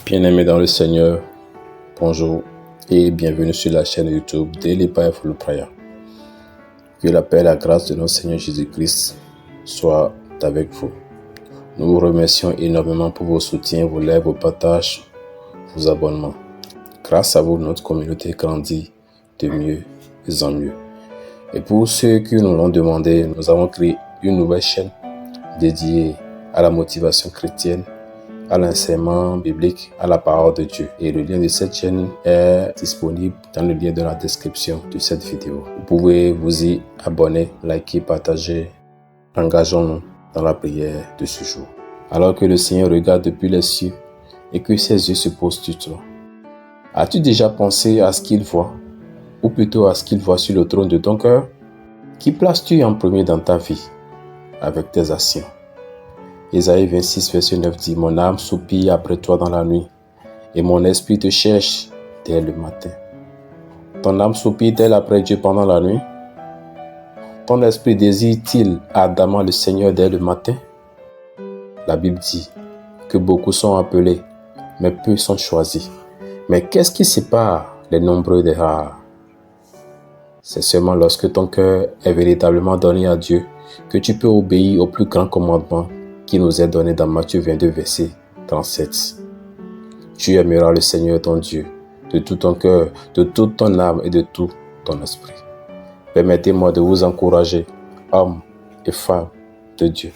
Bien-aimés dans le Seigneur, bonjour et bienvenue sur la chaîne YouTube Daily Powerful Prayer. Que la paix et la grâce de notre Seigneur Jésus-Christ soient avec vous. Nous vous remercions énormément pour vos soutiens, vos likes, vos partages, vos abonnements. Grâce à vous, notre communauté grandit de mieux en mieux. Et pour ceux qui nous l'ont demandé, nous avons créé une nouvelle chaîne dédiée à la motivation chrétienne, à l'enseignement biblique, à la parole de Dieu. Et le lien de cette chaîne est disponible dans le lien de la description de cette vidéo. Vous pouvez vous y abonner, liker, partager. Engageons-nous dans la prière de ce jour. Alors que le Seigneur regarde depuis les cieux et que ses yeux se posent sur toi, as-tu déjà pensé à ce qu'il voit, ou plutôt à ce qu'il voit sur le trône de ton cœur? Qui places-tu en premier dans ta vie avec tes actions? Ésaïe 26, verset 9 dit « Mon âme soupire après toi dans la nuit, et mon esprit te cherche dès le matin. » Ton âme soupire-t-elle après Dieu pendant la nuit? Ton esprit désire-t-il ardemment le Seigneur dès le matin? La Bible dit que beaucoup sont appelés, mais peu sont choisis. Mais qu'est-ce qui sépare les nombreux des rares? C'est seulement lorsque ton cœur est véritablement donné à Dieu que tu peux obéir au plus grand commandement qui nous est donné dans Matthieu 22, verset 37. Tu aimeras le Seigneur ton Dieu de tout ton cœur, de toute ton âme et de tout ton esprit. Permettez-moi de vous encourager, hommes et femmes de Dieu.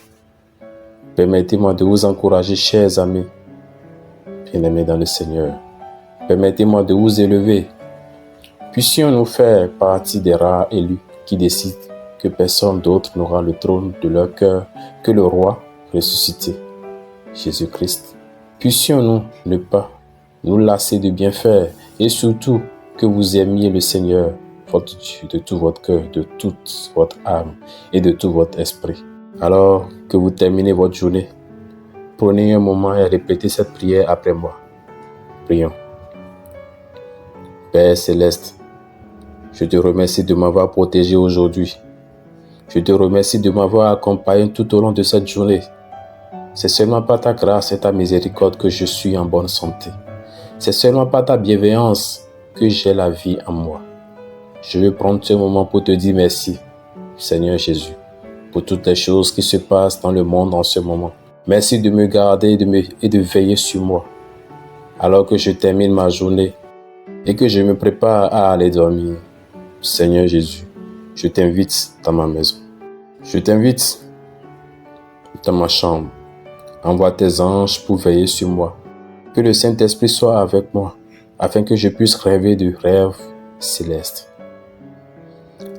Permettez-moi de vous encourager, chers amis, bien-aimés dans le Seigneur. Permettez-moi de vous élever. Puissions-nous faire partie des rares élus qui décident que personne d'autre n'aura le trône de leur cœur que le roi ressuscité, Jésus-Christ. Puissions-nous ne pas nous lasser de bien faire et surtout que vous aimiez le Seigneur, votre Dieu, de tout votre cœur, de toute votre âme et de tout votre esprit. Alors que vous terminez votre journée, prenez un moment et répétez cette prière après moi. Prions. Père Céleste, je te remercie de m'avoir protégé aujourd'hui. Je te remercie de m'avoir accompagné tout au long de cette journée. C'est seulement par ta grâce et ta miséricorde que je suis en bonne santé. C'est seulement par ta bienveillance que j'ai la vie en moi. Je veux prendre ce moment pour te dire merci, Seigneur Jésus, pour toutes les choses qui se passent dans le monde en ce moment. Merci de me garder et de veiller sur moi, alors que je termine ma journée et que je me prépare à aller dormir. Seigneur Jésus, je t'invite dans ma maison. Je t'invite dans ma chambre. Envoie tes anges pour veiller sur moi. Que le Saint-Esprit soit avec moi, afin que je puisse rêver de rêves célestes.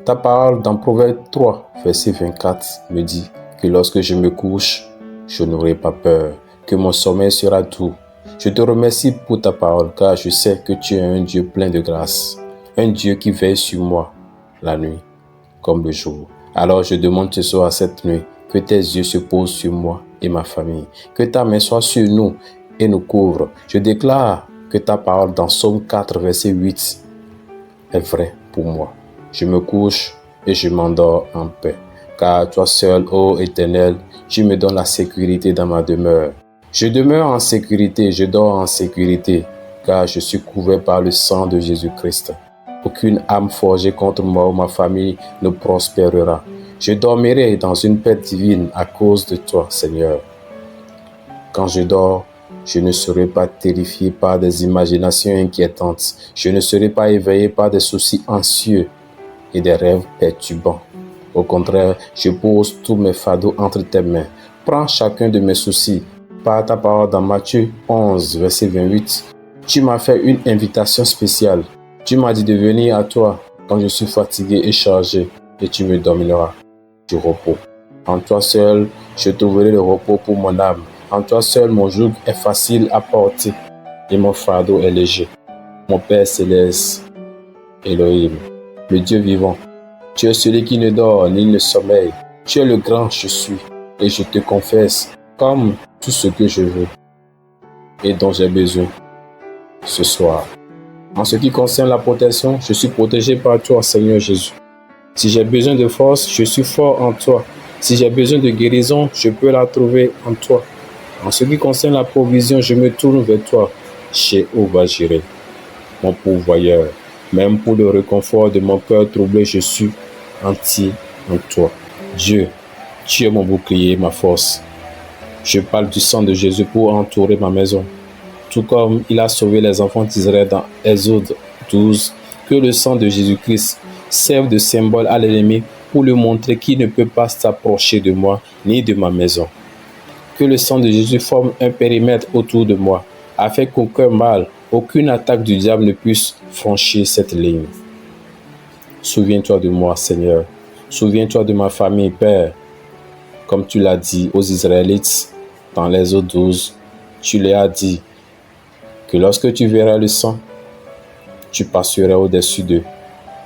Ta parole dans Proverbe 3, verset 24, me dit que lorsque je me couche, je n'aurai pas peur, que mon sommeil sera doux. Je te remercie pour ta parole, car je sais que tu es un Dieu plein de grâce, un Dieu qui veille sur moi la nuit comme le jour. Alors je demande ce soir, cette nuit, que tes yeux se posent sur moi et ma famille, que ta main soit sur nous et nous couvre. Je déclare que ta parole dans Psaume 4, verset 8 est vraie pour moi. Je me couche et je m'endors en paix, car toi seul, ô Éternel, tu me donnes la sécurité dans ma demeure. Je demeure en sécurité, je dors en sécurité, car je suis couvert par le sang de Jésus-Christ. Aucune âme forgée contre moi ou ma famille ne prospérera. Je dormirai dans une paix divine à cause de toi, Seigneur. Quand je dors, je ne serai pas terrifié par des imaginations inquiétantes. Je ne serai pas éveillé par des soucis anxieux et des rêves perturbants. Au contraire, je pose tous mes fardeaux entre tes mains. Prends chacun de mes soucis. Par ta parole dans Matthieu 11, verset 28, tu m'as fait une invitation spéciale. Tu m'as dit de venir à toi quand je suis fatigué et chargé, et tu me donneras du repos. En toi seul, je trouverai le repos pour mon âme. En toi seul, mon joug est facile à porter et mon fardeau est léger. Mon Père Céleste, Elohim, le Dieu vivant, tu es celui qui ne dort ni ne sommeille. Tu es le grand je suis et je te confesse comme tout ce que je veux et dont j'ai besoin ce soir. En ce qui concerne la protection, je suis protégé par toi, Seigneur Jésus. Si j'ai besoin de force, je suis fort en toi. Si j'ai besoin de guérison, je peux la trouver en toi. En ce qui concerne la provision, je me tourne vers toi. Jéhovah Jireh, mon pourvoyeur. Même pour le réconfort de mon cœur troublé, je suis entier en toi. Dieu, tu es mon bouclier, ma force. Je parle du sang de Jésus pour entourer ma maison. Tout comme il a sauvé les enfants d'Israël dans Exode 12, que le sang de Jésus-Christ serve de symbole à l'ennemi pour lui montrer qu'il ne peut pas s'approcher de moi ni de ma maison. Que le sang de Jésus forme un périmètre autour de moi, afin qu'aucun mal, aucune attaque du diable ne puisse franchir cette ligne. Souviens-toi de moi, Seigneur. Souviens-toi de ma famille, Père. Comme tu l'as dit aux Israélites dans l'Exode 12, tu leur as dit que lorsque tu verras le sang, tu passeras au-dessus d'eux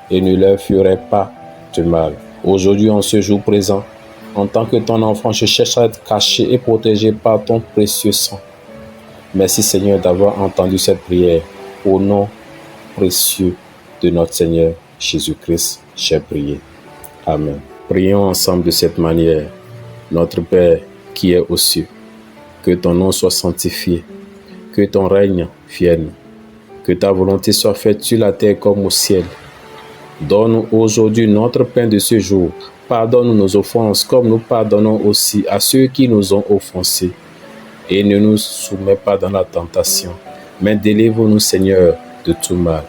et ne leur ferais pas de mal. Aujourd'hui, en ce jour présent, en tant que ton enfant, je cherche à être caché et protégé par ton précieux sang. Merci Seigneur d'avoir entendu cette prière. Au nom précieux de notre Seigneur Jésus-Christ, j'ai prié. Amen. Prions ensemble de cette manière. Notre Père qui est aux cieux, que ton nom soit sanctifié, que ton règne vienne, que ta volonté soit faite sur la terre comme au ciel. Donne-nous aujourd'hui notre pain de ce jour. Pardonne-nous nos offenses comme nous pardonnons aussi à ceux qui nous ont offensés. Et ne nous soumets pas dans la tentation, mais délivre-nous Seigneur de tout mal.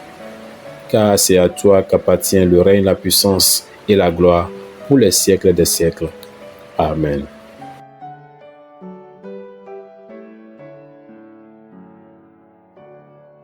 Car c'est à toi qu'appartient le règne, la puissance et la gloire pour les siècles des siècles. Amen.